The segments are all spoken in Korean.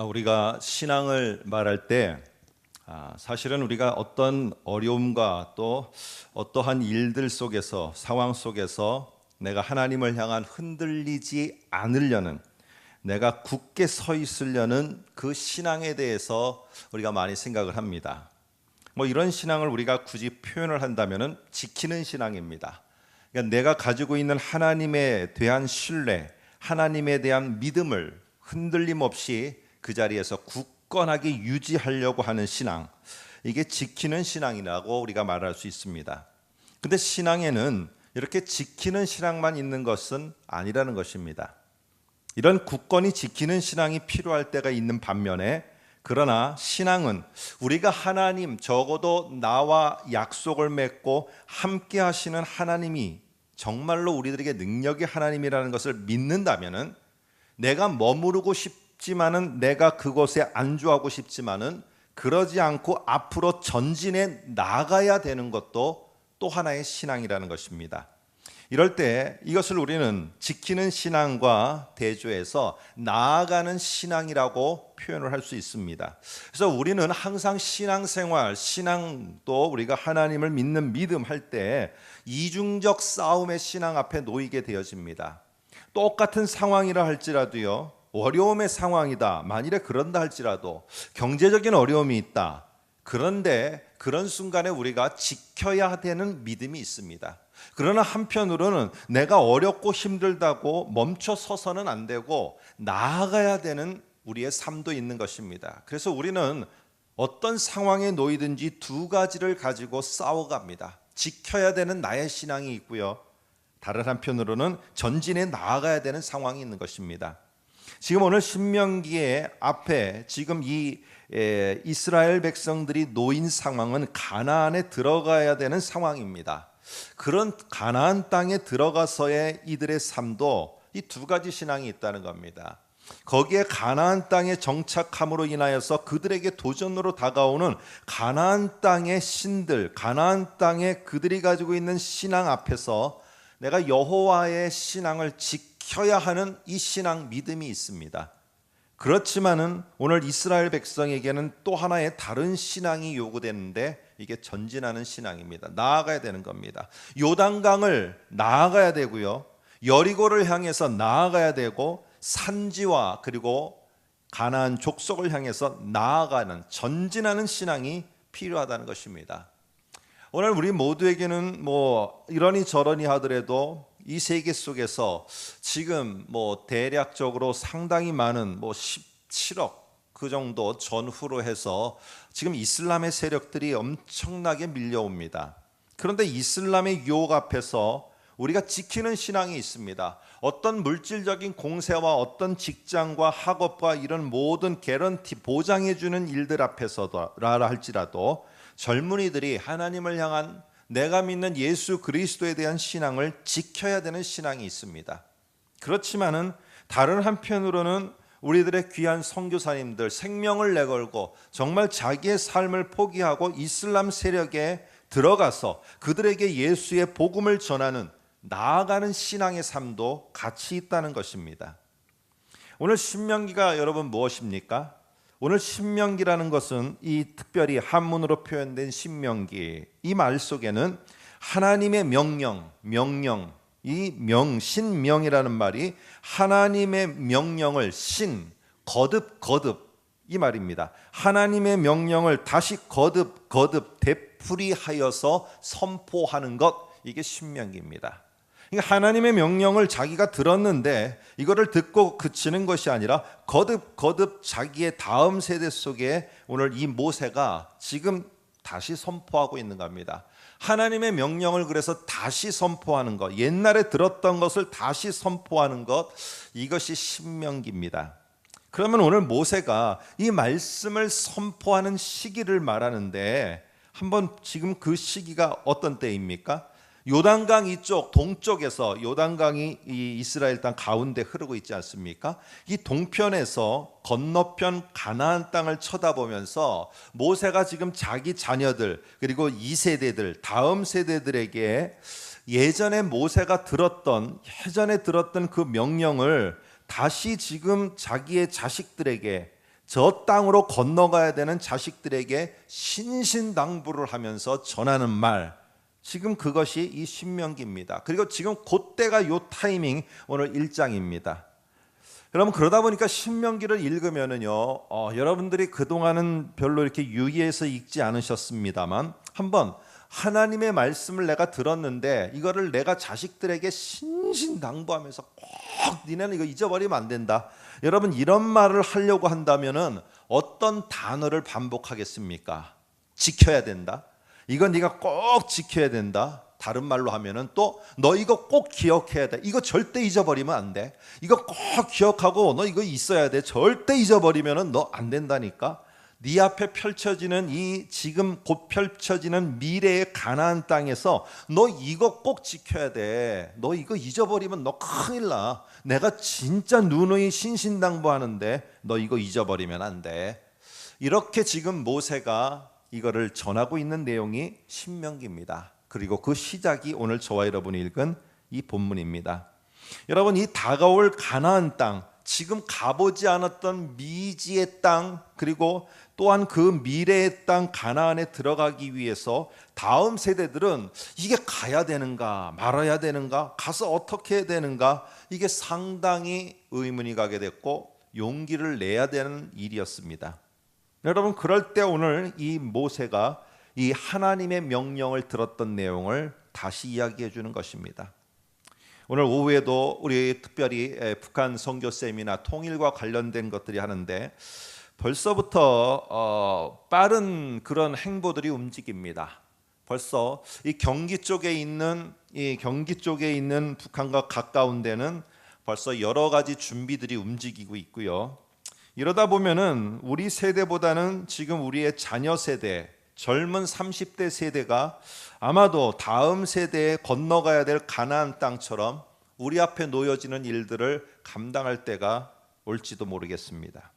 우리가 신앙을 말할 때 사실은 우리가 어떤 어려움과 또 어떠한 일들 속에서 상황 속에서 내가 하나님을 향한 흔들리지 않으려는, 내가 굳게 서 있으려는 그 신앙에 대해서 우리가 많이 생각을 합니다. 이런 신앙을 우리가 굳이 표현을 한다면은 지키는 신앙입니다. 그러니까 내가 가지고 있는 하나님에 대한 신뢰, 하나님에 대한 믿음을 흔들림 없이 그 자리에서 굳건하게 유지하려고 하는 신앙, 이게 지키는 신앙이라고 우리가 말할 수 있습니다. 근데 신앙에는 이렇게 지키는 신앙만 있는 것은 아니라는 것입니다. 이런 굳건히 지키는 신앙이 필요할 때가 있는 반면에, 그러나 신앙은 우리가 하나님, 적어도 나와 약속을 맺고 함께 하시는 하나님이 정말로 우리들에게 능력의 하나님이라는 것을 믿는다면은, 내가 머무르고 싶지만은, 내가 그곳에 안주하고 싶지만은 그러지 않고 앞으로 전진해 나가야 되는 것도 또 하나의 신앙이라는 것입니다. 이럴 때 이것을 우리는 지키는 신앙과 대조해서 나아가는 신앙이라고 표현을 할 수 있습니다. 그래서 우리는 항상 신앙생활, 신앙도 우리가 하나님을 믿는 믿음 할 때 이중적 싸움의 신앙 앞에 놓이게 되어집니다. 똑같은 상황이라 할지라도요, 어려움의 상황이다, 만일에 그런다 할지라도 경제적인 어려움이 있다, 그런데 그런 순간에 우리가 지켜야 되는 믿음이 있습니다. 그러나 한편으로는 내가 어렵고 힘들다고 멈춰 서서는 안 되고 나아가야 되는 우리의 삶도 있는 것입니다. 그래서 우리는 어떤 상황에 놓이든지 두 가지를 가지고 싸워갑니다. 지켜야 되는 나의 신앙이 있고요, 다른 한편으로는 전진해 나아가야 되는 상황이 있는 것입니다. 지금 오늘 신명기의 앞에 지금 이 이스라엘 백성들이 놓인 상황은 가나안에 들어가야 되는 상황입니다. 그런 가나안 땅에 들어가서의 이들의 삶도 이 두 가지 신앙이 있다는 겁니다. 거기에 가나안 땅에 정착함으로 인하여서 그들에게 도전으로 다가오는 가나안 땅의 신들, 가나안 땅에 그들이 가지고 있는 신앙 앞에서 내가 여호와의 신앙을 지켜야 하는 이 신앙 믿음이 있습니다. 그렇지만은 오늘 이스라엘 백성에게는 또 하나의 다른 신앙이 요구되는데, 이게 전진하는 신앙입니다. 나아가야 되는 겁니다. 요단강을 나아가야 되고요, 여리고를 향해서 나아가야 되고, 산지와 그리고 가나안 족속을 향해서 나아가는, 전진하는 신앙이 필요하다는 것입니다. 오늘 우리 모두에게는 이러니 저러니 하더라도 이 세계 속에서 지금 대략적으로 상당히 많은 17억 그 정도 전후로 해서 지금 이슬람의 세력들이 엄청나게 밀려옵니다. 그런데 이슬람의 유혹 앞에서 우리가 지키는 신앙이 있습니다. 어떤 물질적인 공세와 어떤 직장과 학업과 이런 모든 개런티, 보장해주는 일들 앞에서라 할지라도 젊은이들이 하나님을 향한, 내가 믿는 예수 그리스도에 대한 신앙을 지켜야 되는 신앙이 있습니다. 그렇지만은 다른 한편으로는 우리들의 귀한 선교사님들 생명을 내걸고 정말 자기의 삶을 포기하고 이슬람 세력에 들어가서 그들에게 예수의 복음을 전하는, 나아가는 신앙의 삶도 같이 있다는 것입니다. 오늘 신명기가 여러분 무엇입니까? 오늘 신명기라는 것은 이 특별히 한문으로 표현된 신명기, 이 말 속에는 하나님의 명령, 신명이라는 말이 하나님의 명령을 거듭 이 말입니다. 하나님의 명령을 다시 거듭 되풀이하여서 선포하는 것, 이게 신명기입니다. 그러니까 하나님의 명령을 자기가 들었는데 이거를 듣고 그치는 것이 아니라 거듭 자기의 다음 세대 속에 오늘 이 모세가 지금 다시 선포하고 있는 겁니다. 하나님의 명령을 그래서 다시 선포하는 것, 옛날에 들었던 것을 다시 선포하는 것, 이것이 신명기입니다. 그러면 오늘 모세가 이 말씀을 선포하는 시기를 말하는데, 한번 지금 그 시기가 어떤 때입니까? 요단강 이쪽 동쪽에서, 요단강이 이 이스라엘 땅 가운데 흐르고 있지 않습니까? 이 동편에서 건너편 가나안 땅을 쳐다보면서 모세가 지금 자기 자녀들, 그리고 2세대들, 다음 세대들에게 예전에 들었던 그 명령을 다시 지금 자기의 자식들에게, 저 땅으로 건너가야 되는 자식들에게 신신당부를 하면서 전하는 말, 지금 그것이 이 신명기입니다. 그리고 지금 그때가 요 타이밍 오늘 1장입니다. 여러분, 그러다 보니까 신명기를 읽으면은요, 여러분들이 그동안은 별로 이렇게 유의해서 읽지 않으셨습니다만 한번 하나님의 말씀을 내가 들었는데 이거를 내가 자식들에게 신신당부하면서 꼭 니네는 이거 잊어버리면 안 된다. 여러분, 이런 말을 하려고 한다면은 어떤 단어를 반복하겠습니까? 지켜야 된다. 이건 네가 꼭 지켜야 된다. 다른 말로 하면은 또 너 이거 꼭 기억해야 돼. 이거 절대 잊어버리면 안 돼. 이거 꼭 기억하고 너 이거 있어야 돼. 절대 잊어버리면은 너 안 된다니까. 네 앞에 펼쳐지는 이 지금 곧 펼쳐지는 미래의 가나안 땅에서 너 이거 꼭 지켜야 돼. 너 이거 잊어버리면 너 큰일 나. 내가 진짜 누누이 신신당부하는데 너 이거 잊어버리면 안 돼. 이렇게 지금 모세가 이거를 전하고 있는 내용이 신명기입니다. 그리고 그 시작이 오늘 저와 여러분이 읽은 이 본문입니다. 여러분, 이 다가올 가나안 땅, 지금 가보지 않았던 미지의 땅, 그리고 또한 그 미래의 땅 가나안에 들어가기 위해서 다음 세대들은 이게 가야 되는가 말아야 되는가, 가서 어떻게 해야 되는가, 이게 상당히 의문이 가게 됐고 용기를 내야 되는 일이었습니다. 여러분, 그럴 때 오늘 이 모세가 이 하나님의 명령을 들었던 내용을 다시 이야기해 주는 것입니다. 오늘 오후에도 우리 특별히 북한 선교 세미나 통일과 관련된 것들이 하는데 벌써부터 빠른 그런 행보들이 움직입니다. 벌써 이 경기 쪽에 있는 북한과 가까운 데는 벌써 여러 가지 준비들이 움직이고 있고요. 이러다 보면은 우리 세대보다는 지금 우리의 자녀 세대, 젊은 30대 세대가 아마도 다음 세대에 건너가야 될 가나안 땅처럼 우리 앞에 놓여지는 일들을 감당할 때가 올지도 모르겠습니다.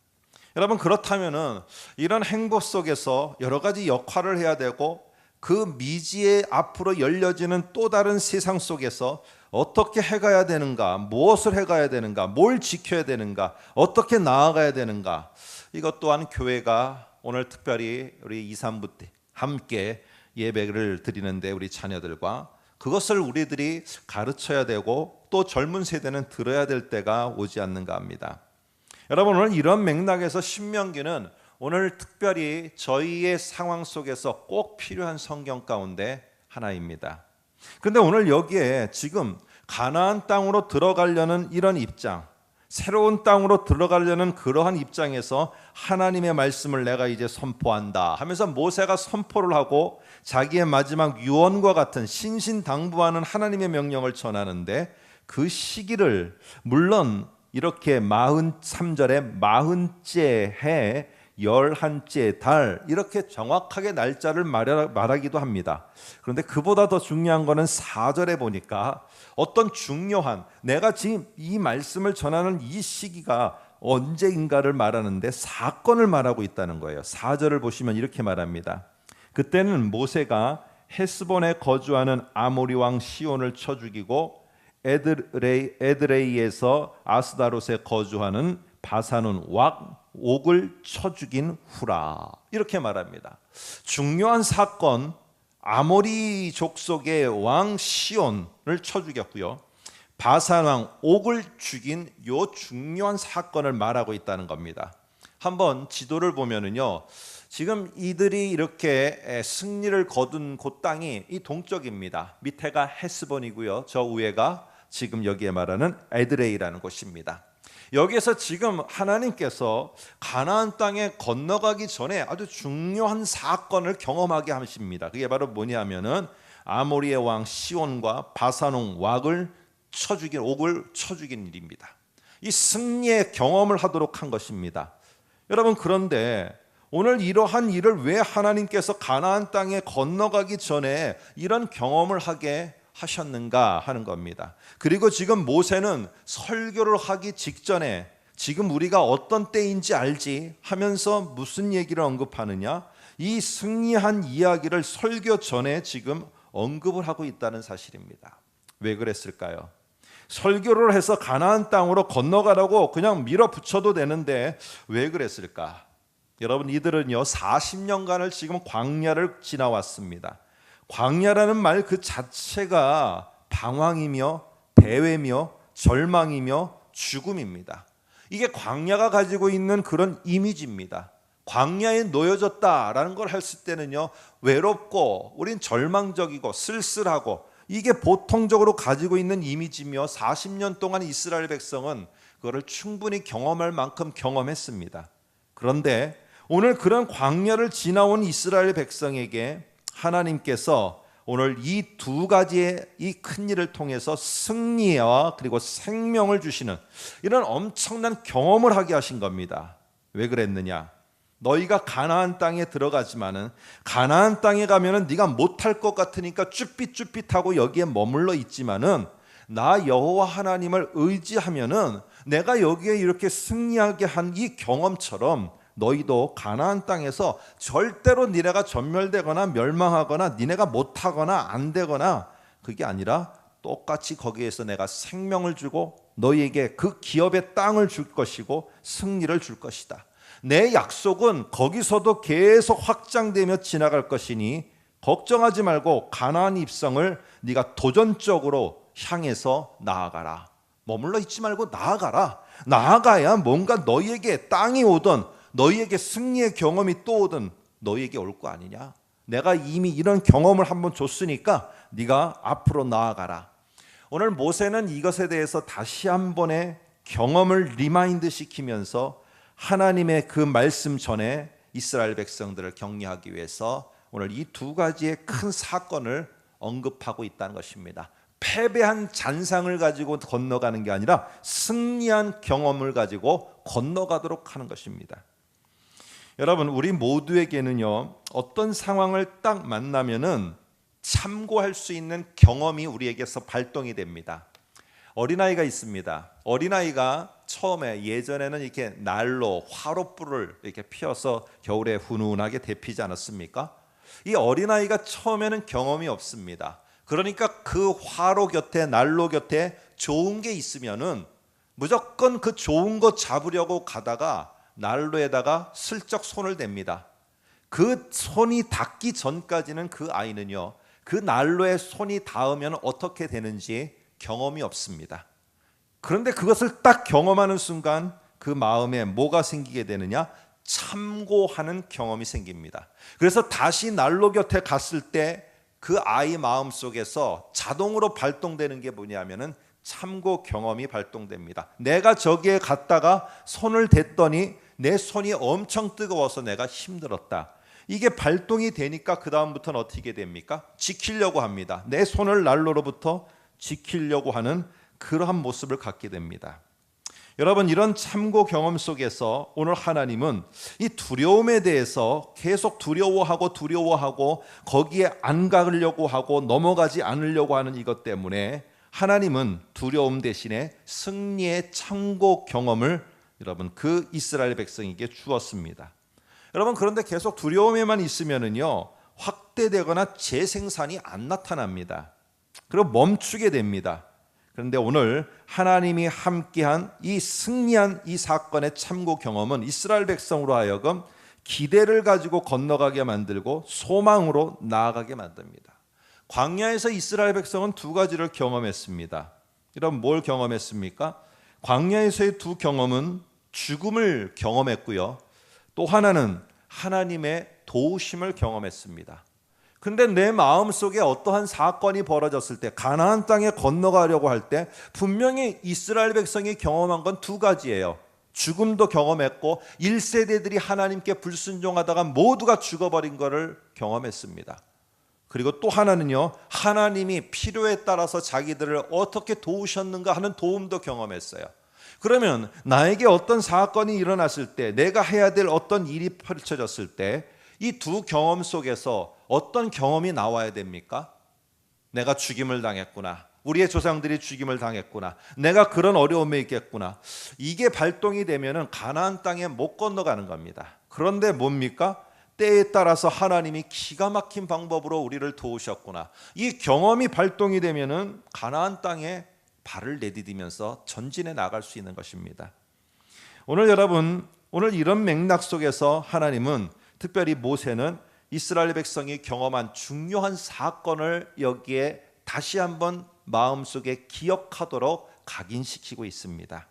여러분, 그렇다면은 이런 행보 속에서 여러 가지 역할을 해야 되고 그 미지에 앞으로 열려지는 또 다른 세상 속에서 어떻게 해가야 되는가, 무엇을 해가야 되는가, 뭘 지켜야 되는가, 어떻게 나아가야 되는가, 이것 또한 교회가 오늘 특별히 우리 2, 3부 때 함께 예배를 드리는데 우리 자녀들과 그것을 우리들이 가르쳐야 되고 또 젊은 세대는 들어야 될 때가 오지 않는가 합니다. 여러분, 오늘 이런 맥락에서 신명기는 오늘 특별히 저희의 상황 속에서 꼭 필요한 성경 가운데 하나입니다. 그런데 오늘 여기에 지금 가나안 땅으로 들어가려는 이런 입장, 새로운 땅으로 들어가려는 그러한 입장에서 하나님의 말씀을 내가 이제 선포한다 하면서 모세가 선포를 하고 자기의 마지막 유언과 같은 신신당부하는 하나님의 명령을 전하는데 그 시기를 물론 이렇게 43절에 40째 해 11째 달 이렇게 정확하게 날짜를 말하기도 합니다. 그런데 그보다 더 중요한 거는 4절에 보니까 어떤 중요한, 내가 지금 이 말씀을 전하는 이 시기가 언제인가를 말하는데 사건을 말하고 있다는 거예요. 4절을 보시면 이렇게 말합니다. 그때는 모세가 헤스본에 거주하는 아모리 왕 시온을 쳐 죽이고 에드레이에서 아스다롯에 거주하는 바산온 왕 옥을 쳐 죽인 후라, 이렇게 말합니다. 중요한 사건, 아모리 족속의 왕 시온을 쳐 죽였고요, 바산 왕 옥을 죽인 요 중요한 사건을 말하고 있다는 겁니다. 한번 지도를 보면은요, 지금 이들이 이렇게 승리를 거둔 그 땅이 이 동쪽입니다. 밑에가 헤스본이고요, 저 위에가 지금 여기에 말하는 에드레이라는 곳입니다. 여기에서 지금 하나님께서 가나안 땅에 건너가기 전에 아주 중요한 사건을 경험하게 하십니다. 그게 바로 뭐냐면은 아모리의 왕 시온과 바산온 옥을 쳐 죽인 일입니다. 이 승리의 경험을 하도록 한 것입니다. 여러분, 그런데 오늘 이러한 일을 왜 하나님께서 가나안 땅에 건너가기 전에 이런 경험을 하게 하셨는가 하는 겁니다. 그리고 지금 모세는 설교를 하기 직전에 지금 우리가 어떤 때인지 알지 하면서 무슨 얘기를 언급하느냐, 이 승리한 이야기를 설교 전에 지금 언급을 하고 있다는 사실입니다. 왜 그랬을까요? 설교를 해서 가나안 땅으로 건너가라고 그냥 밀어붙여도 되는데 왜 그랬을까? 여러분, 이들은요 40년간을 지금 광야를 지나왔습니다. 광야라는 말 그 자체가 방황이며 배회며 절망이며 죽음입니다. 이게 광야가 가지고 있는 그런 이미지입니다. 광야에 놓여졌다라는 걸 했을 때는요 외롭고 우린 절망적이고 쓸쓸하고 이게 보통적으로 가지고 있는 이미지며 40년 동안 이스라엘 백성은 그거를 충분히 경험할 만큼 경험했습니다. 그런데 오늘 그런 광야를 지나온 이스라엘 백성에게 하나님께서 오늘 이 두 가지의 이 큰 일을 통해서 승리와 그리고 생명을 주시는 이런 엄청난 경험을 하게 하신 겁니다. 왜 그랬느냐? 너희가 가나안 땅에 들어가지만은 가나안 땅에 가면은 네가 못할 것 같으니까 쭈삣쭈삣하고 여기에 머물러 있지만은 나 여호와 하나님을 의지하면은 내가 여기에 이렇게 승리하게 한 이 경험처럼 너희도 가나안 땅에서 절대로 니네가 전멸되거나 멸망하거나 니네가 못하거나 안 되거나 그게 아니라 똑같이 거기에서 내가 생명을 주고 너희에게 그 기업의 땅을 줄 것이고 승리를 줄 것이다. 내 약속은 거기서도 계속 확장되며 지나갈 것이니 걱정하지 말고 가나안 입성을 네가 도전적으로 향해서 나아가라. 머물러 있지 말고 나아가라. 나아가야 뭔가 너희에게 땅이 오든 너희에게 승리의 경험이 또 오든 너희에게 올 거 아니냐. 내가 이미 이런 경험을 한번 줬으니까 네가 앞으로 나아가라. 오늘 모세는 이것에 대해서 다시 한 번의 경험을 리마인드 시키면서 하나님의 그 말씀 전에 이스라엘 백성들을 격려하기 위해서 오늘 이 두 가지의 큰 사건을 언급하고 있다는 것입니다. 패배한 잔상을 가지고 건너가는 게 아니라 승리한 경험을 가지고 건너가도록 하는 것입니다. 여러분, 우리 모두에게는요 어떤 상황을 딱 만나면은 참고할 수 있는 경험이 우리에게서 발동이 됩니다. 어린아이가 있습니다. 어린아이가 처음에 예전에는 이렇게 난로, 화롯불을 이렇게 피워서 겨울에 훈훈하게 데피지 않았습니까? 이 어린아이가 처음에는 경험이 없습니다. 그러니까 그 화로 곁에 난로 곁에 좋은 게 있으면은 무조건 그 좋은 거 잡으려고 가다가 난로에다가 슬쩍 손을 댑니다. 그 손이 닿기 전까지는 그 아이는요 그 난로에 손이 닿으면 어떻게 되는지 경험이 없습니다. 그런데 그것을 딱 경험하는 순간 그 마음에 뭐가 생기게 되느냐? 참고하는 경험이 생깁니다. 그래서 다시 난로 곁에 갔을 때 그 아이 마음속에서 자동으로 발동되는 게 뭐냐면은 참고 경험이 발동됩니다. 내가 저기에 갔다가 손을 댔더니 내 손이 엄청 뜨거워서 내가 힘들었다. 이게 발동이 되니까 그 다음부터는 어떻게 됩니까? 지키려고 합니다. 내 손을 난로로부터 지키려고 하는 그러한 모습을 갖게 됩니다. 여러분, 이런 참고 경험 속에서 오늘 하나님은 이 두려움에 대해서 계속 두려워하고 거기에 안 가려고 하고 넘어가지 않으려고 하는 이것 때문에 하나님은 두려움 대신에 승리의 참고 경험을 여러분 그 이스라엘 백성에게 주었습니다. 여러분, 그런데 계속 두려움에만 있으면은요 확대되거나 재생산이 안 나타납니다. 그리고 멈추게 됩니다. 그런데 오늘 하나님이 함께한 이 승리한 이 사건의 참고 경험은 이스라엘 백성으로 하여금 기대를 가지고 건너가게 만들고 소망으로 나아가게 만듭니다. 광야에서 이스라엘 백성은 두 가지를 경험했습니다. 여러분, 뭘 경험했습니까? 광야에서의 두 경험은 죽음을 경험했고요. 또 하나는 하나님의 도우심을 경험했습니다. 근데 내 마음속에 어떠한 사건이 벌어졌을 때 가나안 땅에 건너가려고 할 때 분명히 이스라엘 백성이 경험한 건 두 가지예요. 죽음도 경험했고 1세대들이 하나님께 불순종하다가 모두가 죽어버린 것을 경험했습니다. 그리고 또 하나는요, 하나님이 필요에 따라서 자기들을 어떻게 도우셨는가 하는 도움도 경험했어요. 그러면 나에게 어떤 사건이 일어났을 때, 내가 해야 될 어떤 일이 펼쳐졌을 때 이 두 경험 속에서 어떤 경험이 나와야 됩니까? 내가 죽임을 당했구나. 우리의 조상들이 죽임을 당했구나. 내가 그런 어려움에 있겠구나. 이게 발동이 되면은 가나안 땅에 못 건너가는 겁니다. 그런데 뭡니까? 때에 따라서 하나님이 기가 막힌 방법으로 우리를 도우셨구나. 이 경험이 발동이 되면은 가나안 땅에 발을 내디디면서 전진해 나갈 수 있는 것입니다. 오늘 여러분, 오늘 이런 맥락 속에서 하나님은, 특별히 모세는 이스라엘 백성이 경험한 중요한 사건을 여기에 다시 한번 마음속에 기억하도록 각인시키고 있습니다.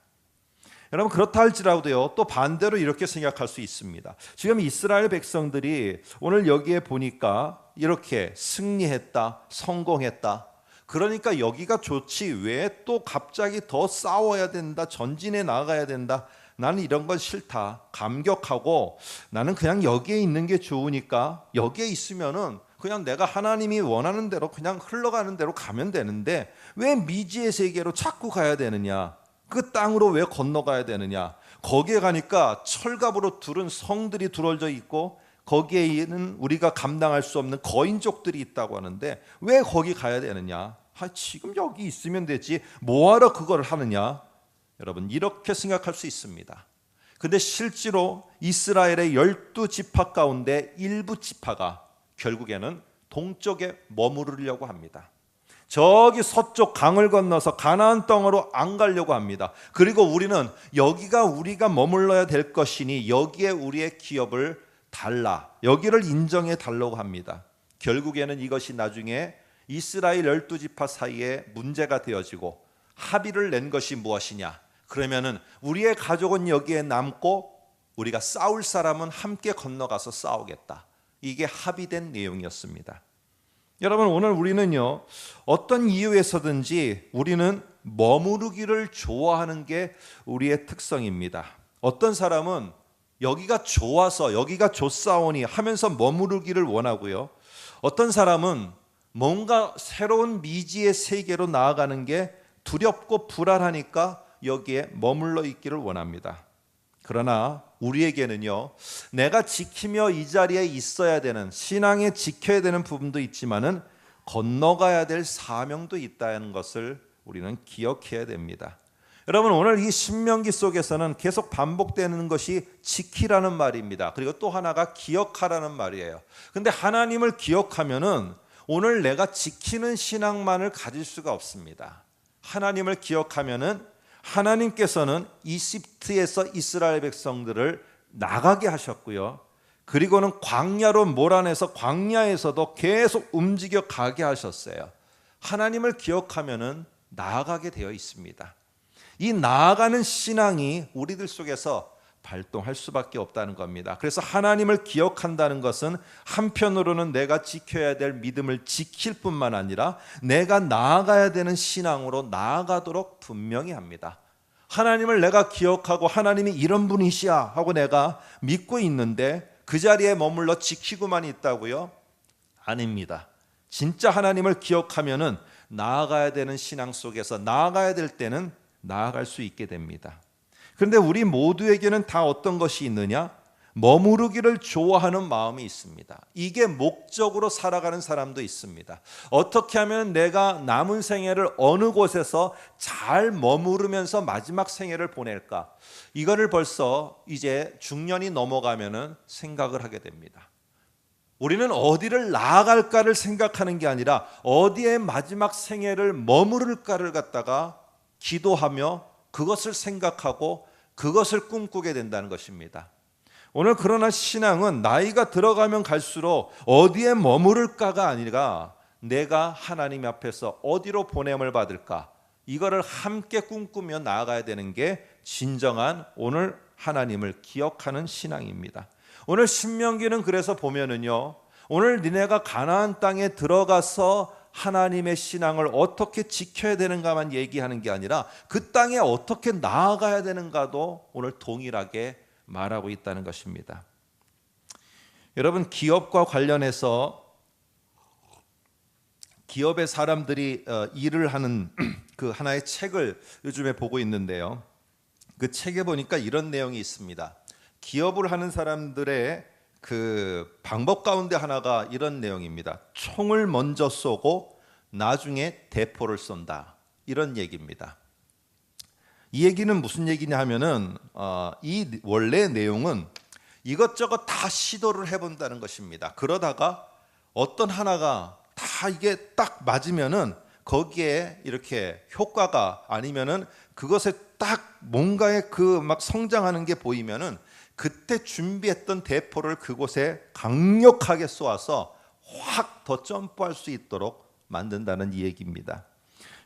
여러분, 그렇다 할지라도요, 또 반대로 이렇게 생각할 수 있습니다. 지금 이스라엘 백성들이 오늘 여기에 보니까 이렇게 승리했다, 성공했다, 그러니까 여기가 좋지 왜 또 갑자기 더 싸워야 된다, 전진해 나가야 된다, 나는 이런 건 싫다, 감격하고 나는 그냥 여기에 있는 게 좋으니까 여기에 있으면은 그냥 내가 하나님이 원하는 대로 그냥 흘러가는 대로 가면 되는데 왜 미지의 세계로 자꾸 가야 되느냐, 그 땅으로 왜 건너가야 되느냐, 거기에 가니까 철갑으로 두른 성들이 두러져 있고 거기에는 우리가 감당할 수 없는 거인족들이 있다고 하는데 왜 거기 가야 되느냐, 지금 여기 있으면 되지 뭐하러 그걸 하느냐. 여러분, 이렇게 생각할 수 있습니다. 근데 실제로 이스라엘의 12지파 가운데 일부 지파가 결국에는 동쪽에 머무르려고 합니다. 저기 서쪽 강을 건너서 가나안 땅으로 안 가려고 합니다. 그리고 우리는 여기가 우리가 머물러야 될 것이니 여기에 우리의 기업을 달라, 여기를 인정해 달라고 합니다. 결국에는 이것이 나중에 이스라엘 12지파 사이에 문제가 되어지고 합의를 낸 것이 무엇이냐, 그러면은 우리의 가족은 여기에 남고 우리가 싸울 사람은 함께 건너가서 싸우겠다. 이게 합의된 내용이었습니다. 여러분, 오늘 우리는요, 어떤 이유에서든지 우리는 머무르기를 좋아하는 게 우리의 특성입니다. 어떤 사람은 여기가 좋아서 여기가 좋사오니 하면서 머무르기를 원하고요, 어떤 사람은 뭔가 새로운 미지의 세계로 나아가는 게 두렵고 불안하니까 여기에 머물러 있기를 원합니다. 그러나 우리에게는요, 내가 지키며 이 자리에 있어야 되는, 신앙에 지켜야 되는 부분도 있지만은 건너가야 될 사명도 있다는 것을 우리는 기억해야 됩니다. 여러분, 오늘 이 신명기 속에서는 계속 반복되는 것이 지키라는 말입니다. 그리고 또 하나가 기억하라는 말이에요. 근데 하나님을 기억하면은 오늘 내가 지키는 신앙만을 가질 수가 없습니다. 하나님을 기억하면은 하나님께서는 이집트에서 이스라엘 백성들을 나가게 하셨고요, 그리고는 광야로 몰아내서 광야에서도 계속 움직여 가게 하셨어요. 하나님을 기억하면은 나아가게 되어 있습니다. 이 나아가는 신앙이 우리들 속에서 발동할 수밖에 없다는 겁니다. 그래서 하나님을 기억한다는 것은 한편으로는 내가 지켜야 될 믿음을 지킬 뿐만 아니라 내가 나아가야 되는 신앙으로 나아가도록 분명히 합니다. 하나님을 내가 기억하고 하나님이 이런 분이시야 하고 내가 믿고 있는데 그 자리에 머물러 지키고만 있다고요? 아닙니다. 진짜 하나님을 기억하면은 나아가야 되는 신앙 속에서 나아가야 될 때는 나아갈 수 있게 됩니다. 그런데 우리 모두에게는 다 어떤 것이 있느냐? 머무르기를 좋아하는 마음이 있습니다. 이게 목적으로 살아가는 사람도 있습니다. 어떻게 하면 내가 남은 생애를 어느 곳에서 잘 머무르면서 마지막 생애를 보낼까? 이거를 벌써 이제 중년이 넘어가면은 생각을 하게 됩니다. 우리는 어디를 나아갈까를 생각하는 게 아니라 어디에 마지막 생애를 머무를까를 갖다가 기도하며 그것을 생각하고 그것을 꿈꾸게 된다는 것입니다. 오늘 그러나 신앙은 나이가 들어가면 갈수록 어디에 머무를까가 아니라 내가 하나님 앞에서 어디로 보냄을 받을까, 이거를 함께 꿈꾸며 나아가야 되는 게 진정한 오늘 하나님을 기억하는 신앙입니다. 오늘 신명기는 그래서 보면은요, 오늘 니네가 가나안 땅에 들어가서 하나님의 신앙을 어떻게 지켜야 되는가만 얘기하는 게 아니라 그 땅에 어떻게 나아가야 되는가도 오늘 동일하게 말하고 있다는 것입니다. 여러분, 기업과 관련해서 기업의 사람들이 일을 하는 그 하나의 책을 요즘에 보고 있는데요, 그 책에 보니까 이런 내용이 있습니다. 기업을 하는 사람들의 그 방법 가운데 하나가 이런 내용입니다. 총을 먼저 쏘고 나중에 대포를 쏜다, 이런 얘기입니다. 이 얘기는 무슨 얘기냐 하면은 이 원래 내용은 이것저것 다 시도를 해본다는 것입니다. 그러다가 어떤 하나가 다 이게 딱 맞으면은 거기에 이렇게 효과가 아니면은 그것에 딱 뭔가의 그 막 성장하는 게 보이면은 그때 준비했던 대포를 그곳에 강력하게 쏘아서 확 더 점프할 수 있도록 만든다는 이 얘기입니다.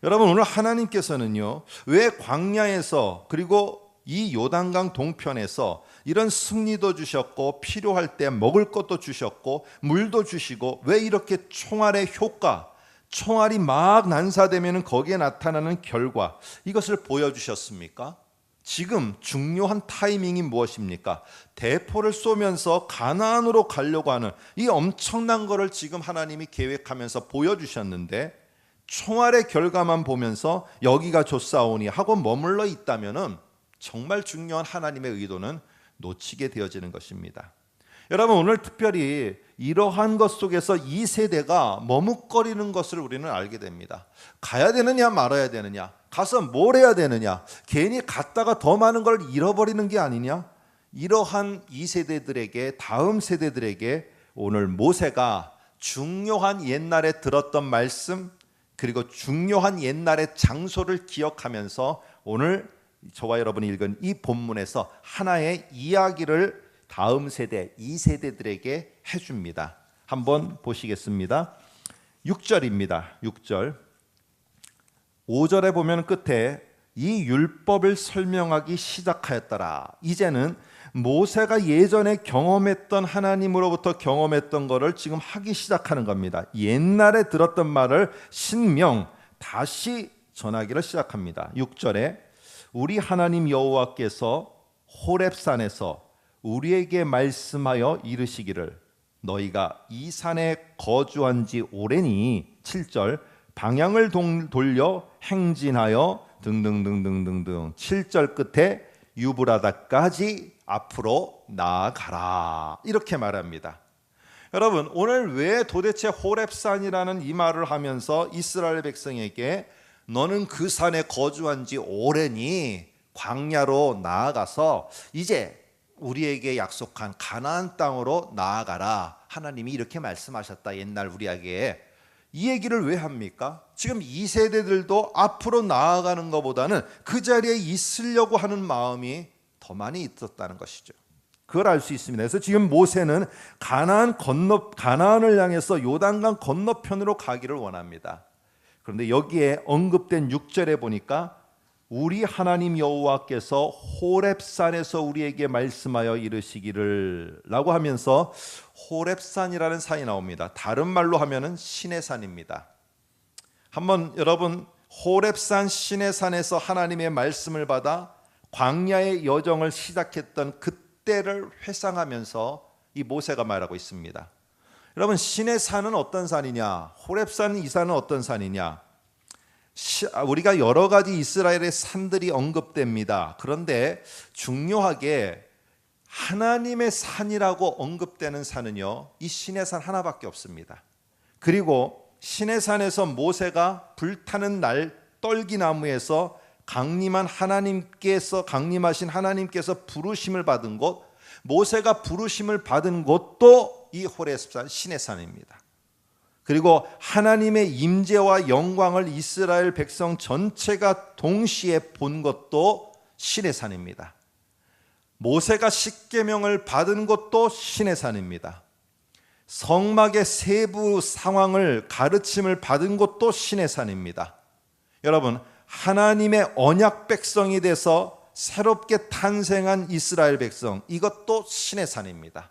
여러분, 오늘 하나님께서는요, 왜 광야에서 그리고 이 요단강 동편에서 이런 승리도 주셨고 필요할 때 먹을 것도 주셨고 물도 주시고 왜 이렇게 총알의 효과, 총알이 막 난사되면 거기에 나타나는 결과, 이것을 보여주셨습니까? 지금 중요한 타이밍이 무엇입니까? 대포를 쏘면서 가나안으로 가려고 하는 이 엄청난 것을 지금 하나님이 계획하면서 보여주셨는데, 총알의 결과만 보면서 여기가 좋사오니 하고 머물러 있다면은 정말 중요한 하나님의 의도는 놓치게 되어지는 것입니다. 여러분, 오늘 특별히 이러한 것 속에서 이 세대가 머뭇거리는 것을 우리는 알게 됩니다. 가야 되느냐 말아야 되느냐, 가서 뭘 해야 되느냐, 괜히 갔다가 더 많은 걸 잃어버리는 게 아니냐, 이러한 이 세대들에게, 다음 세대들에게 오늘 모세가 중요한 옛날에 들었던 말씀, 그리고 중요한 옛날의 장소를 기억하면서 오늘 저와 여러분이 읽은 이 본문에서 하나의 이야기를 다음 세대, 이 세대들에게 해줍니다. 한번 보시겠습니다. 6절입니다. 6절. 5절에 보면 끝에 이 율법을 설명하기 시작하였더라. 이제는 모세가 예전에 경험했던, 하나님으로부터 경험했던 것을 지금 하기 시작하는 겁니다. 옛날에 들었던 말을 신명 다시 전하기를 시작합니다. 6절에 우리 하나님 여호와께서 호렙산에서 우리에게 말씀하여 이르시기를 너희가 이 산에 거주한 지 오래니. 7절 방향을 돌려 행진하여 등등등등등등. 7절 끝에 유브라다까지 앞으로 나아가라, 이렇게 말합니다. 여러분, 오늘 왜 도대체 호렙산이라는 이 말을 하면서 이스라엘 백성에게 너는 그 산에 거주한 지 오래니 광야로 나아가서 이제 우리에게 약속한 가나안 땅으로 나아가라, 하나님이 이렇게 말씀하셨다, 옛날 우리에게, 이 얘기를 왜 합니까? 지금 이 세대들도 앞으로 나아가는 것보다는 그 자리에 있으려고 하는 마음이 더 많이 있었다는 것이죠. 그걸 알 수 있습니다. 그래서 지금 모세는 가나안을 향해서 요단강 건너편으로 가기를 원합니다. 그런데 여기에 언급된 6절에 보니까 우리 하나님 여호와께서 호렙산에서 우리에게 말씀하여 이르시기를 라고 하면서 호렙산이라는 산이 나옵니다. 다른 말로 하면은 신의 산입니다. 한번 여러분, 호렙산 신의 산에서 하나님의 말씀을 받아 광야의 여정을 시작했던 그때를 회상하면서 이 모세가 말하고 있습니다. 여러분, 신의 산은 어떤 산이냐? 호렙산, 이 산은 어떤 산이냐? 우리가 여러 가지 이스라엘의 산들이 언급됩니다. 그런데 중요하게 하나님의 산이라고 언급되는 산은요, 이 신의 산 하나밖에 없습니다. 그리고 신의 산에서 모세가 불타는 날 떨기나무에서 강림하신 하나님께서 부르심을 받은 곳, 모세가 부르심을 받은 곳도 이 호렙산 신의 산입니다. 그리고 하나님의 임재와 영광을 이스라엘 백성 전체가 동시에 본 것도 신의 산입니다. 모세가 십계명을 받은 것도 신의 산입니다. 성막의 세부 상황을 가르침을 받은 것도 신의 산입니다. 여러분, 하나님의 언약 백성이 돼서 새롭게 탄생한 이스라엘 백성, 이것도 신의 산입니다.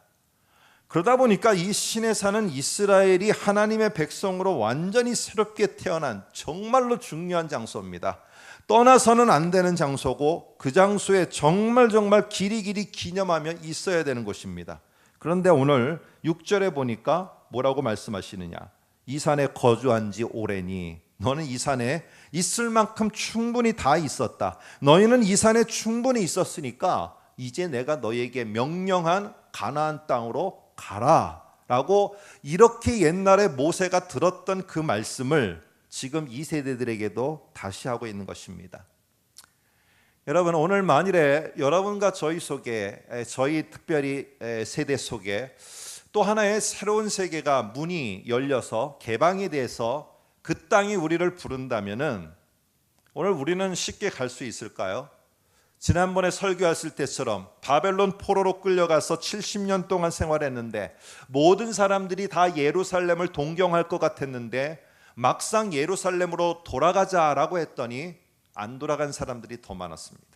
그러다 보니까 이 신의 산은 이스라엘이 하나님의 백성으로 완전히 새롭게 태어난 정말로 중요한 장소입니다. 떠나서는 안 되는 장소고 그 장소에 정말 길이 기념하며 있어야 되는 곳입니다. 그런데 오늘 6절에 보니까 뭐라고 말씀하시느냐? 이 산에 거주한 지 오래니. 너는 이 산에 있을 만큼 충분히 다 있었다. 너희는 이 산에 충분히 있었으니까 이제 내가 너희에게 명령한 가나안 땅으로 가라 라고, 이렇게 옛날에 모세가 들었던 그 말씀을 지금 이 세대들에게도 다시 하고 있는 것입니다. 여러분, 오늘 만일에 여러분과 저희 속에, 저희 특별히 세대 속에 또 하나의 새로운 세계가 문이 열려서 개방이 돼서 그 땅이 우리를 부른다면은 오늘 우리는 쉽게 갈 수 있을까요? 지난번에 설교했을 때처럼 바벨론 포로로 끌려가서 70년 동안 생활했는데 모든 사람들이 다 예루살렘을 동경할 것 같았는데 막상 예루살렘으로 돌아가자라고 했더니 안 돌아간 사람들이 더 많았습니다.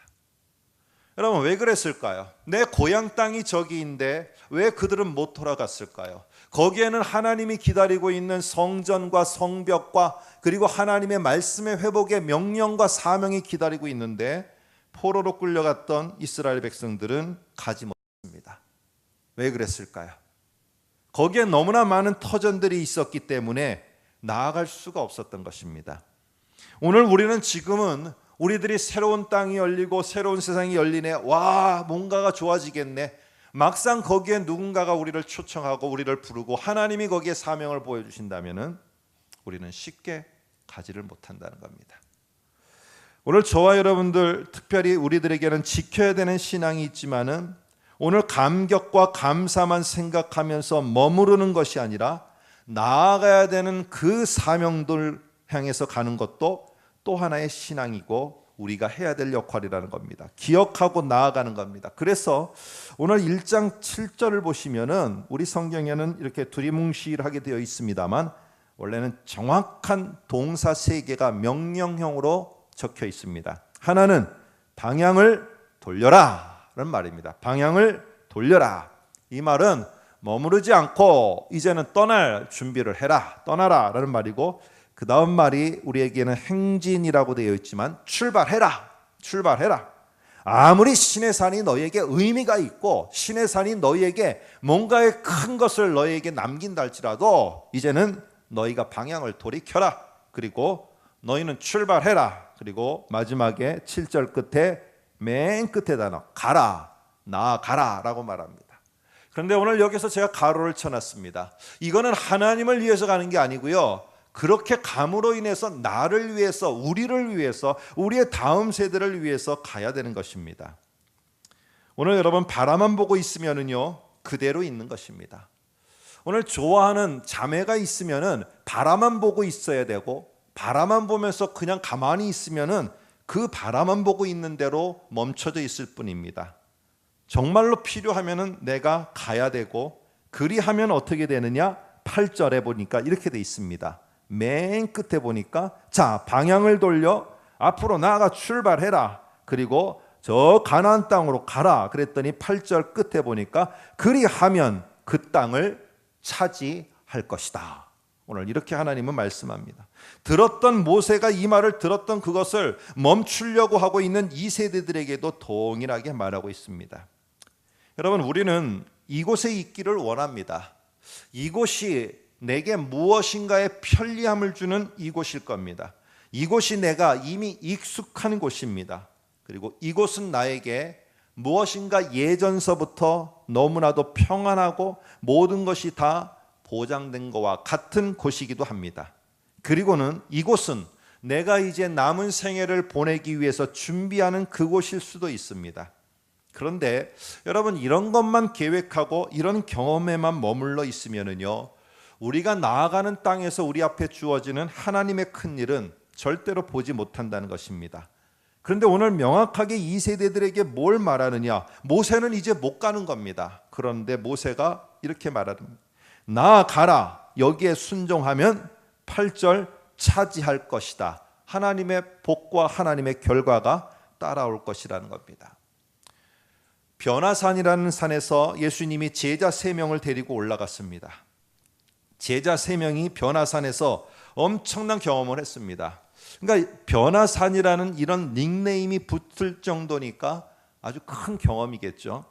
여러분 왜 그랬을까요? 내 고향 땅이 저기인데 왜 그들은 못 돌아갔을까요? 거기에는 하나님이 기다리고 있는 성전과 성벽과 그리고 하나님의 말씀의 회복의 명령과 사명이 기다리고 있는데 포로로 끌려갔던 이스라엘 백성들은 가지 못했습니다. 왜 그랬을까요? 거기에 너무나 많은 터전들이 있었기 때문에 나아갈 수가 없었던 것입니다. 오늘 우리는 지금은 우리들이 새로운 땅이 열리고 새로운 세상이 열리네, 와 뭔가가 좋아지겠네, 막상 거기에 누군가가 우리를 초청하고 우리를 부르고 하나님이 거기에 사명을 보여주신다면 우리는 쉽게 가지를 못한다는 겁니다. 오늘 저와 여러분들 특별히 우리들에게는 지켜야 되는 신앙이 있지만은 오늘 감격과 감사만 생각하면서 머무르는 것이 아니라 나아가야 되는 그 사명들 향해서 가는 것도 또 하나의 신앙이고 우리가 해야 될 역할이라는 겁니다. 기억하고 나아가는 겁니다. 그래서 오늘 1장 7절을 보시면은 우리 성경에는 이렇게 두리뭉실하게 되어 있습니다만 원래는 정확한 동사 3개가 명령형으로 적혀 있습니다. 하나는 방향을 돌려라 라는 말입니다. 방향을 돌려라. 이 말은 머무르지 않고 이제는 떠날 준비를 해라, 떠나라 라는 말이고, 그 다음 말이 우리에게는 행진이라고 되어 있지만 출발해라, 출발해라. 아무리 신의 산이 너희에게 의미가 있고 신의 산이 너희에게 뭔가의 큰 것을 너희에게 남긴다 할지라도 이제는 너희가 방향을 돌이켜라. 그리고 너희는 출발해라. 그리고 마지막에 7절 끝에 맨 끝에 단어 가라, 나아가라 라고 말합니다. 그런데 오늘 여기서 제가 가로를 쳐놨습니다. 이거는 하나님을 위해서 가는 게 아니고요, 그렇게 감으로 인해서 나를 위해서, 우리를 위해서, 우리의 다음 세대를 위해서 가야 되는 것입니다. 오늘 여러분 바라만 보고 있으면은요 그대로 있는 것입니다. 오늘 좋아하는 자매가 있으면은 바라만 보고 있어야 되고, 바라만 보면서 그냥 가만히 있으면은 그 바라만 보고 있는 대로 멈춰져 있을 뿐입니다. 정말로 필요하면은 내가 가야 되고, 그리하면 어떻게 되느냐? 8절에 보니까 이렇게 돼 있습니다. 맨 끝에 보니까 자 방향을 돌려 앞으로 나아가 출발해라. 그리고 저 가나안 땅으로 가라. 그랬더니 8절 끝에 보니까 그리하면 그 땅을 차지할 것이다. 오늘 이렇게 하나님은 말씀합니다. 들었던 모세가 이 말을 들었던 그것을 멈추려고 하고 있는 이 세대들에게도 동일하게 말하고 있습니다. 여러분 우리는 이곳에 있기를 원합니다. 이곳이 내게 무엇인가의 편리함을 주는 이곳일 겁니다. 이곳이 내가 이미 익숙한 곳입니다. 그리고 이곳은 나에게 무엇인가 예전서부터 너무나도 평안하고 모든 것이 다 보장된 것과 같은 곳이기도 합니다. 그리고는 이곳은 내가 이제 남은 생애를 보내기 위해서 준비하는 그곳일 수도 있습니다. 그런데 여러분 이런 것만 계획하고 이런 경험에만 머물러 있으면은요, 우리가 나아가는 땅에서 우리 앞에 주어지는 하나님의 큰 일은 절대로 보지 못한다는 것입니다. 그런데 오늘 명확하게 이 세대들에게 뭘 말하느냐? 모세는 이제 못 가는 겁니다. 그런데 모세가 이렇게 말합니다. 나아가라. 여기에 순종하면 8절 차지할 것이다. 하나님의 복과 하나님의 결과가 따라올 것이라는 겁니다. 변화산이라는 산에서 예수님이 제자 3명을 데리고 올라갔습니다. 제자 3명이 변화산에서 엄청난 경험을 했습니다. 그러니까 변화산이라는 이런 닉네임이 붙을 정도니까 아주 큰 경험이겠죠.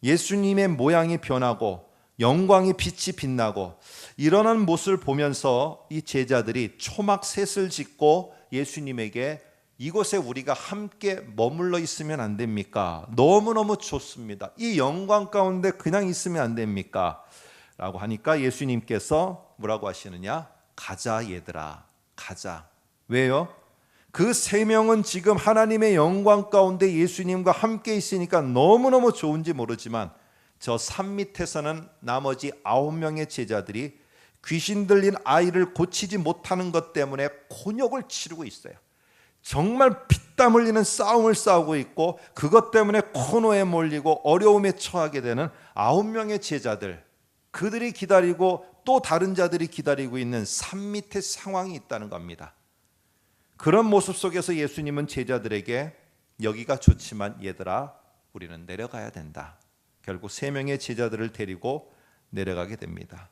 예수님의 모양이 변하고 영광의 빛이 빛나고 일어난 모습을 보면서 이 제자들이 초막셋을 짓고 예수님에게 이곳에 우리가 함께 머물러 있으면 안 됩니까? 너무너무 좋습니다. 이 영광 가운데 그냥 있으면 안 됩니까? 라고 하니까 예수님께서 뭐라고 하시느냐? 가자 얘들아, 가자. 왜요? 그 3명은 지금 하나님의 영광 가운데 예수님과 함께 있으니까 너무너무 좋은지 모르지만 저 산 밑에서는 나머지 9명의 제자들이 귀신 들린 아이를 고치지 못하는 것 때문에 곤욕을 치르고 있어요. 정말 피땀 흘리는 싸움을 싸우고 있고 그것 때문에 코너에 몰리고 어려움에 처하게 되는 9명의 제자들, 그들이 기다리고 또 다른 자들이 기다리고 있는 산 밑의 상황이 있다는 겁니다. 그런 모습 속에서 예수님은 제자들에게 여기가 좋지만 얘들아 우리는 내려가야 된다. 결국 3명의 제자들을 데리고 내려가게 됩니다.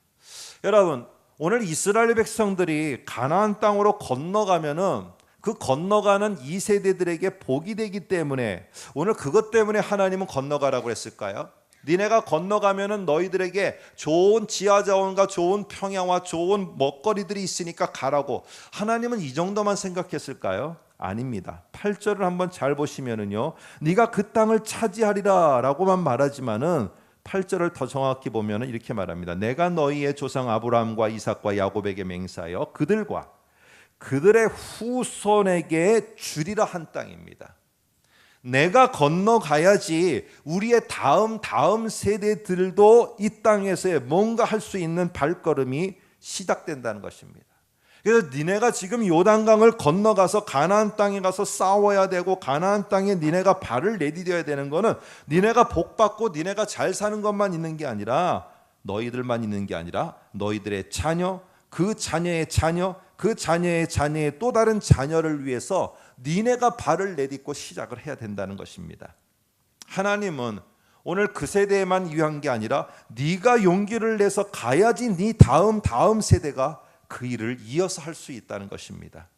여러분, 오늘 이스라엘 백성들이 가나안 땅으로 건너가면은 그 건너가는 2세대들에게 복이 되기 때문에 오늘 그것 때문에 하나님은 건너가라고 했을까요? 니네가 건너가면은 너희들에게 좋은 지하자원과 좋은 평야와 좋은 먹거리들이 있으니까 가라고 하나님은 이 정도만 생각했을까요? 아닙니다. 8절을 한번 잘 보시면은요, 네가 그 땅을 차지하리라 라고만 말하지만은 8절을 더 정확히 보면은 이렇게 말합니다. 내가 너희의 조상 아브라함과 이삭과 야곱에게 맹세하여 그들과 그들의 후손에게 주리라 한 땅입니다. 내가 건너가야지 우리의 다음 세대들도 이 땅에서 뭔가 할 수 있는 발걸음이 시작된다는 것입니다. 그래서 니네가 지금 요단강을 건너가서 가나안 땅에 가서 싸워야 되고 가나안 땅에 니네가 발을 내디뎌야 되는 거는 니네가 복받고 니네가 잘 사는 것만 있는 게 아니라 너희들만 있는 게 아니라 너희들의 자녀, 그 자녀의 자녀, 그 자녀의 자녀의 또 다른 자녀를 위해서 니네가 발을 내딛고 시작을 해야 된다는 것입니다. 하나님은 오늘 그 세대에만 위한 게 아니라 네가 용기를 내서 가야지 네 다음 세대가 그 일을 이어서 할 수 있다는 것입니다.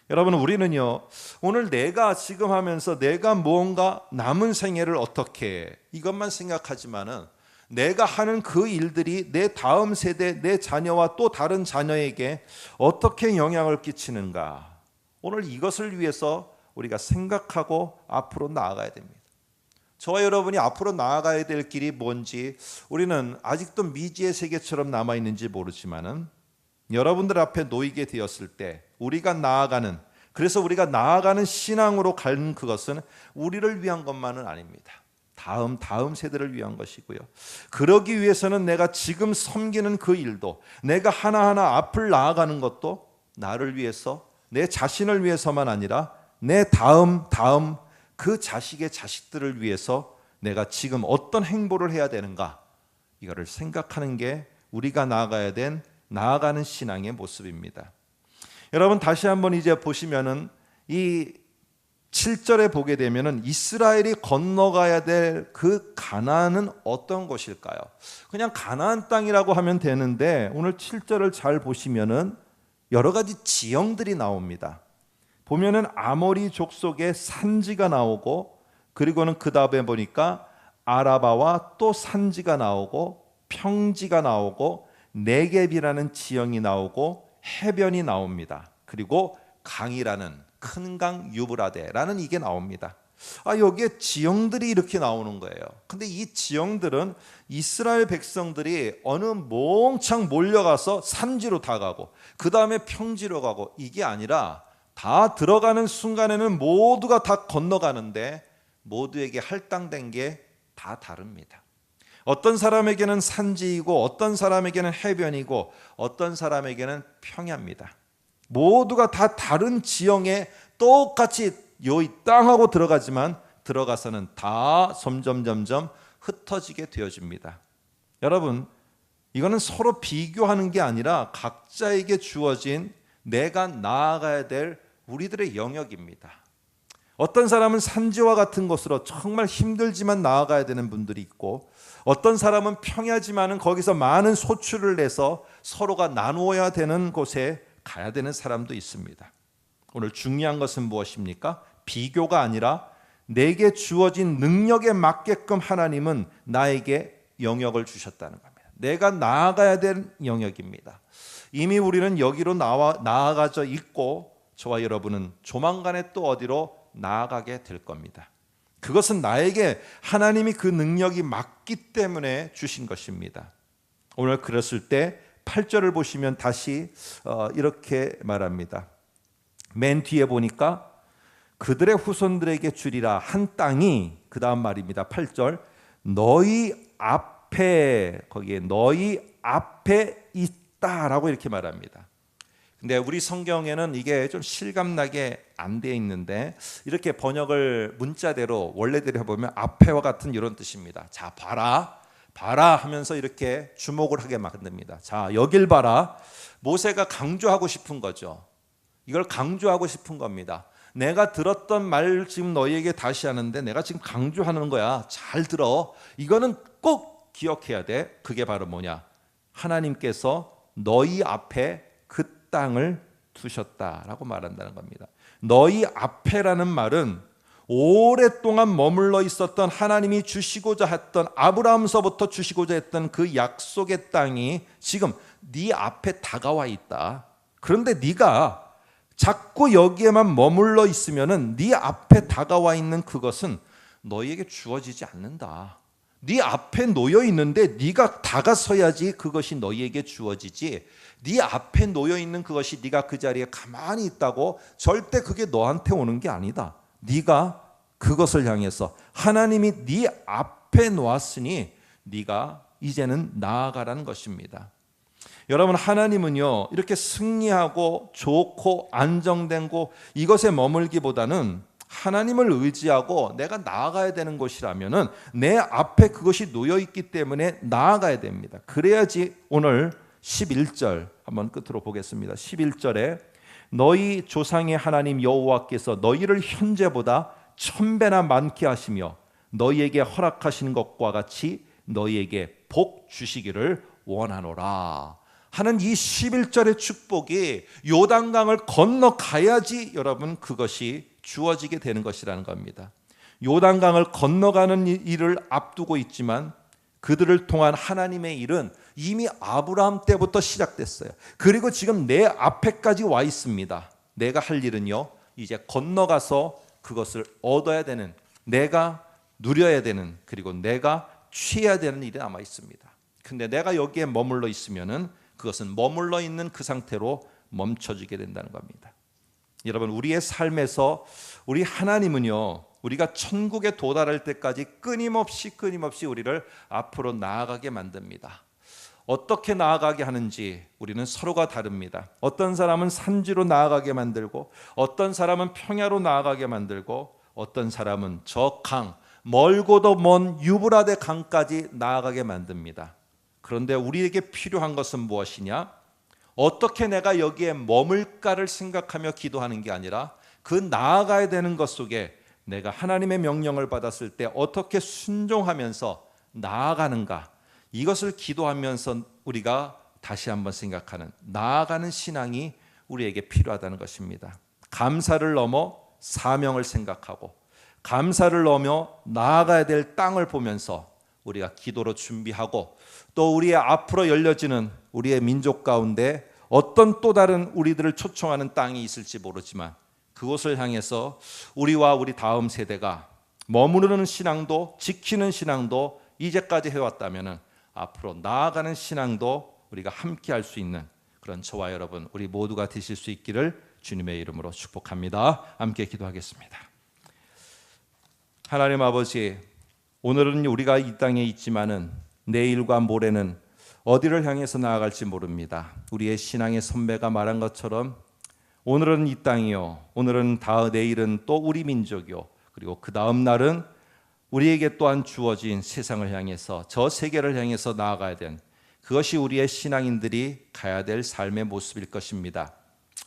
여러분, 우리는요 오늘 내가 지금 하면서 내가 무언가 남은 생애를 어떻게 해, 이것만 생각하지만은 내가 하는 그 일들이 내 다음 세대, 내 자녀와 또 다른 자녀에게 어떻게 영향을 끼치는가, 오늘 이것을 위해서 우리가 생각하고 앞으로 나아가야 됩니다. 저와 여러분이 앞으로 나아가야 될 길이 뭔지 우리는 아직도 미지의 세계처럼 남아있는지 모르지만은 여러분들 앞에 놓이게 되었을 때 우리가 나아가는, 그래서 우리가 나아가는 신앙으로 가는 그것은 우리를 위한 것만은 아닙니다. 다음 세대를 위한 것이고요. 그러기 위해서는 내가 지금 섬기는 그 일도, 내가 하나하나 앞을 나아가는 것도 나를 위해서, 내 자신을 위해서만 아니라 내 다음 그 자식의 자식들을 위해서 내가 지금 어떤 행보를 해야 되는가, 이거를 생각하는 게 우리가 나아가는 신앙의 모습입니다. 여러분, 다시 한번 이제 보시면은 이 7절에 보게 되면은 이스라엘이 건너가야 될 그 가나안은 어떤 곳일까요? 그냥 가나안 땅이라고 하면 되는데 오늘 7절을 잘 보시면은 여러 가지 지형들이 나옵니다. 보면은 아모리 족속의 산지가 나오고, 그리고는 그 다음에 보니까 아라바와 또 산지가 나오고, 평지가 나오고, 네겝이라는 지형이 나오고, 해변이 나옵니다. 그리고 강이라는 큰 강 유브라데라는 이게 나옵니다. 여기에 지형들이 이렇게 나오는 거예요. 근데 이 지형들은 이스라엘 백성들이 어느 몽창 몰려가서 산지로 다 가고 그 다음에 평지로 가고 이게 아니라 다 들어가는 순간에는 모두가 다 건너가는데 모두에게 할당된 게 다 다릅니다. 어떤 사람에게는 산지이고 어떤 사람에게는 해변이고 어떤 사람에게는 평야입니다. 모두가 다 다른 지형에 똑같이 이 땅하고 들어가지만 들어가서는 다 점점 흩어지게 되어집니다. 여러분, 이거는 서로 비교하는 게 아니라 각자에게 주어진 내가 나아가야 될 우리들의 영역입니다. 어떤 사람은 산지와 같은 곳으로 정말 힘들지만 나아가야 되는 분들이 있고, 어떤 사람은 평야지만은 거기서 많은 소출을 내서 서로가 나누어야 되는 곳에 가야 되는 사람도 있습니다. 오늘 중요한 것은 무엇입니까? 비교가 아니라 내게 주어진 능력에 맞게끔 하나님은 나에게 영역을 주셨다는 겁니다. 내가 나아가야 될 영역입니다. 이미 우리는 여기로 나아가져 있고 저와 여러분은 조만간에 또 어디로 나아가게 될 겁니다. 그것은 나에게 하나님이 그 능력이 맞기 때문에 주신 것입니다. 오늘 그랬을 때 8절을 보시면 다시 이렇게 말합니다. 맨 뒤에 보니까 그들의 후손들에게 주리라 한 땅이, 그 다음 말입니다. 8절, 너희 앞에, 거기에 너희 앞에 이 있다라고 이렇게 말합니다. 근데 우리 성경에는 이게 좀 실감나게 안 돼 있는데 이렇게 번역을 문자대로 원래대로 해보면 앞에와 같은 이런 뜻입니다. 자, 봐라 봐라 하면서 이렇게 주목을 하게 만듭니다. 자, 여길 봐라. 모세가 강조하고 싶은 거죠. 이걸 강조하고 싶은 겁니다. 내가 들었던 말 지금 너희에게 다시 하는데 내가 지금 강조하는 거야. 잘 들어. 이거는 꼭 기억해야 돼. 그게 바로 뭐냐? 하나님께서 너희 앞에 그 땅을 두셨다라고 말한다는 겁니다. 너희 앞에라는 말은 오랫동안 머물러 있었던 하나님이 주시고자 했던, 아브라함서부터 주시고자 했던 그 약속의 땅이 지금 네 앞에 다가와 있다. 그런데 네가 자꾸 여기에만 머물러 있으면은 네 앞에 다가와 있는 그것은 너희에게 주어지지 않는다. 네 앞에 놓여 있는데 네가 다가서야지 그것이 너희에게 주어지지. 네 앞에 놓여 있는 그것이 네가 그 자리에 가만히 있다고 절대 그게 너한테 오는 게 아니다. 네가 그것을 향해서 하나님이 네 앞에 놓았으니 네가 이제는 나아가라는 것입니다. 여러분, 하나님은요 이렇게 승리하고 좋고 안정된 곳 이것에 머물기보다는 하나님을 의지하고 내가 나아가야 되는 곳이라면은 내 앞에 그것이 놓여 있기 때문에 나아가야 됩니다. 그래야지. 오늘 11절 한번 끝으로 보겠습니다. 11절에 너희 조상의 하나님 여호와께서 너희를 현재보다 1000배나 많게 하시며 너희에게 허락하신 것과 같이 너희에게 복 주시기를 원하노라 하는 이 11절의 축복이 요단강을 건너가야지 여러분 그것이 주어지게 되는 것이라는 겁니다. 요단강을 건너가는 일을 앞두고 있지만 그들을 통한 하나님의 일은 이미 아브라함 때부터 시작됐어요. 그리고 지금 내 앞에까지 와 있습니다. 내가 할 일은요 이제 건너가서 그것을 얻어야 되는, 내가 누려야 되는, 그리고 내가 취해야 되는 일이 남아 있습니다. 근데 내가 여기에 머물러 있으면은 그것은 머물러 있는 그 상태로 멈춰지게 된다는 겁니다. 여러분, 우리의 삶에서 우리 하나님은요 우리가 천국에 도달할 때까지 끊임없이 우리를 앞으로 나아가게 만듭니다. 어떻게 나아가게 하는지 우리는 서로가 다릅니다. 어떤 사람은 산지로 나아가게 만들고, 어떤 사람은 평야로 나아가게 만들고, 어떤 사람은 저 강, 멀고도 먼 유브라데 강까지 나아가게 만듭니다. 그런데 우리에게 필요한 것은 무엇이냐? 어떻게 내가 여기에 머물까를 생각하며 기도하는 게 아니라 그 나아가야 되는 것 속에 내가 하나님의 명령을 받았을 때 어떻게 순종하면서 나아가는가, 이것을 기도하면서 우리가 다시 한번 생각하는 나아가는 신앙이 우리에게 필요하다는 것입니다. 감사를 넘어 사명을 생각하고, 감사를 넘어 나아가야 될 땅을 보면서 우리가 기도로 준비하고, 또 우리의 앞으로 열려지는 우리의 민족 가운데 어떤 또 다른 우리들을 초청하는 땅이 있을지 모르지만 그곳을 향해서 우리와 우리 다음 세대가 머무르는 신앙도, 지키는 신앙도 이제까지 해왔다면 앞으로 나아가는 신앙도 우리가 함께 할 수 있는 그런 저와 여러분 우리 모두가 되실 수 있기를 주님의 이름으로 축복합니다. 함께 기도하겠습니다. 하나님 아버지, 오늘은 우리가 이 땅에 있지만은 내일과 모레는 어디를 향해서 나아갈지 모릅니다. 우리의 신앙의 선배가 말한 것처럼 오늘은 이 땅이요, 오늘은 내일은 또 우리 민족이요, 그리고 그 다음 날은 우리에게 또한 주어진 세상을 향해서, 저 세계를 향해서 나아가야 된, 그것이 우리의 신앙인들이 가야 될 삶의 모습일 것입니다.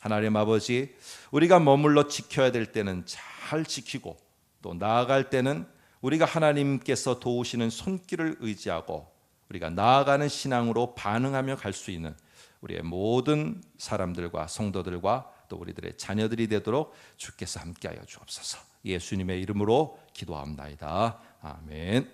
하나님 아버지, 우리가 머물러 지켜야 될 때는 잘 지키고, 또 나아갈 때는 우리가 하나님께서 도우시는 손길을 의지하고 우리가 나아가는 신앙으로 반응하며 갈 수 있는 우리의 모든 사람들과 성도들과 또 우리들의 자녀들이 되도록 주께서 함께하여 주옵소서. 예수님의 이름으로 기도합나이다. 아멘.